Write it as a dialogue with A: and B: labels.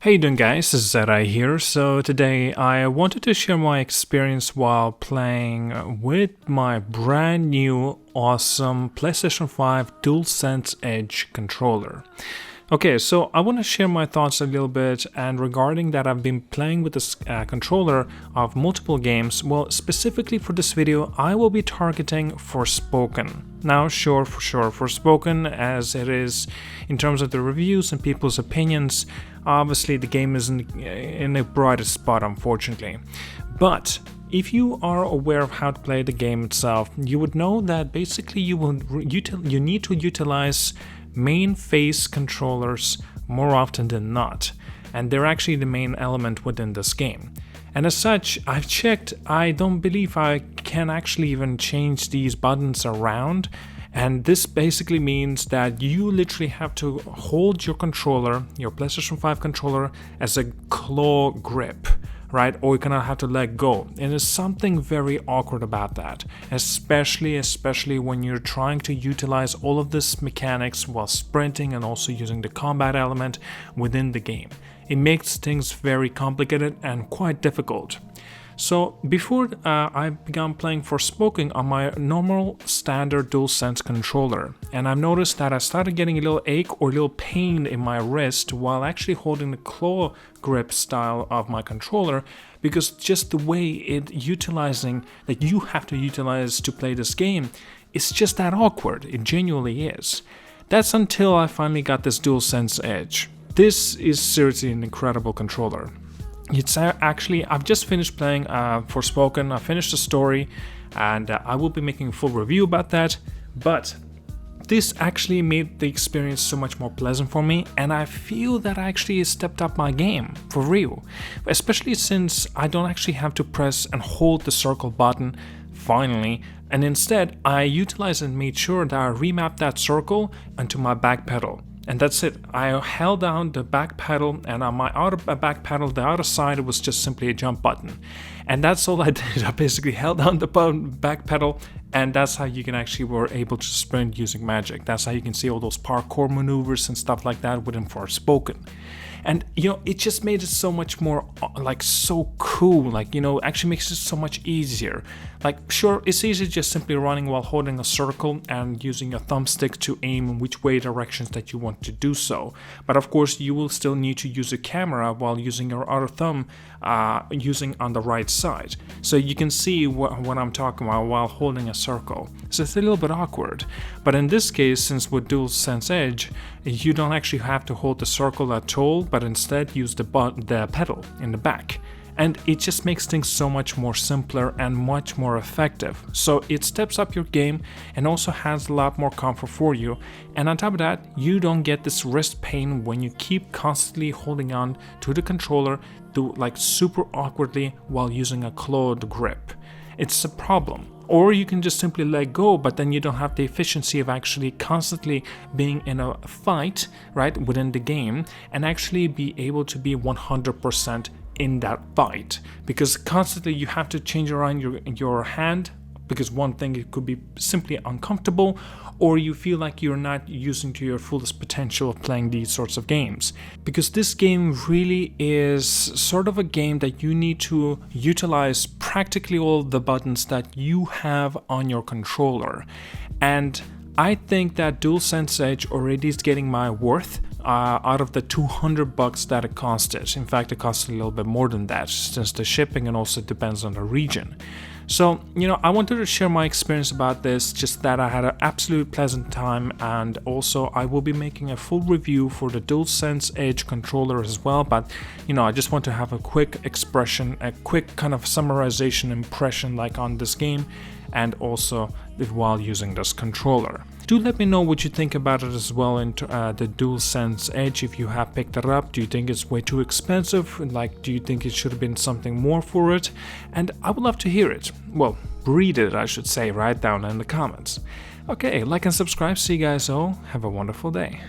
A: How you doing, guys? This is ZedEye here. So today I wanted to share my experience while playing with my brand new awesome PlayStation 5 DualSense Edge controller. Okay, so I want to share my thoughts a little bit, and regarding that, I've been playing with this controller of multiple games. Well, specifically for this video, I will be targeting Forspoken. Now, for sure, Forspoken, as it is in terms of the reviews and people's opinions, obviously the game isn't in the brightest spot, unfortunately. But if you are aware of how to play the game itself, you would know that basically you need to utilize main face controllers more often than not, and they're actually the main element within this game. And as such, I've checked, I don't believe I can actually even change these buttons around, and this basically means that you literally have to hold your controller, your PlayStation 5 controller, as a claw grip, right? Or you're gonna have to let go. And there's something very awkward about that, especially when you're trying to utilize all of this mechanics while sprinting and also using the combat element within the game. It makes things very complicated and quite difficult. So before I began playing Forspoken on my normal standard DualSense controller, and I've noticed that I started getting a little ache or a little pain in my wrist while actually holding the claw grip style of my controller, because just the way that you have to utilize to play this game, it's just that awkward. It genuinely is. That's until I finally got this DualSense Edge. This is seriously an incredible controller. It's actually, I've just finished playing Forspoken. I finished the story, and I will be making a full review about that. But this actually made the experience so much more pleasant for me, and I feel that I actually stepped up my game for real. Especially since I don't actually have to press and hold the circle button finally, and instead I utilized and made sure that I remapped that circle onto my back pedal. And that's it. I held down the back pedal, and on my outer back pedal, the outer side, was just simply a jump button. And that's all I did. I basically held down the back pedal, and that's how you can actually were able to sprint using magic. That's how you can see all those parkour maneuvers and stuff like that within Forspoken. And, it just made it so much more, so cool. Actually makes it so much easier. Sure, it's easy just simply running while holding a circle and using your thumbstick to aim in which way directions that you want to do so. But of course, you will still need to use a camera while using your other thumb, using on the right side. So you can see what I'm talking about while holding a circle. So it's a little bit awkward. But in this case, since with DualSense Edge, you don't actually have to hold the circle at all, but instead use the pedal in the back. And it just makes things so much more simpler and much more effective. So it steps up your game and also has a lot more comfort for you. And on top of that, you don't get this wrist pain when you keep constantly holding on to the controller super awkwardly while using a clawed grip. It's a problem. Or you can just simply let go, but then you don't have the efficiency of actually constantly being in a fight, right, within the game, and actually be able to be 100% in that fight. Because constantly you have to change around your hand, because one thing, it could be simply uncomfortable, or you feel like you're not using to your fullest potential of playing these sorts of games. Because this game really is sort of a game that you need to utilize practically all the buttons that you have on your controller. And I think that DualSense Edge already is getting my worth out of the $200 that it costed. In fact, it costed a little bit more than that, since the shipping and also depends on the region. So, I wanted to share my experience about this, just that I had an absolute pleasant time, and also I will be making a full review for the DualSense Edge controller as well, but, I just want to have a quick expression, a quick kind of summarization impression on this game, and also while using this controller. Do let me know what you think about it as well in the DualSense Edge, if you have picked it up. Do you think it's way too expensive? Do you think it should have been something more for it? And I would love to hear it. Well, read it, I should say, right down in the comments. Okay, like and subscribe. See you guys all. Have a wonderful day.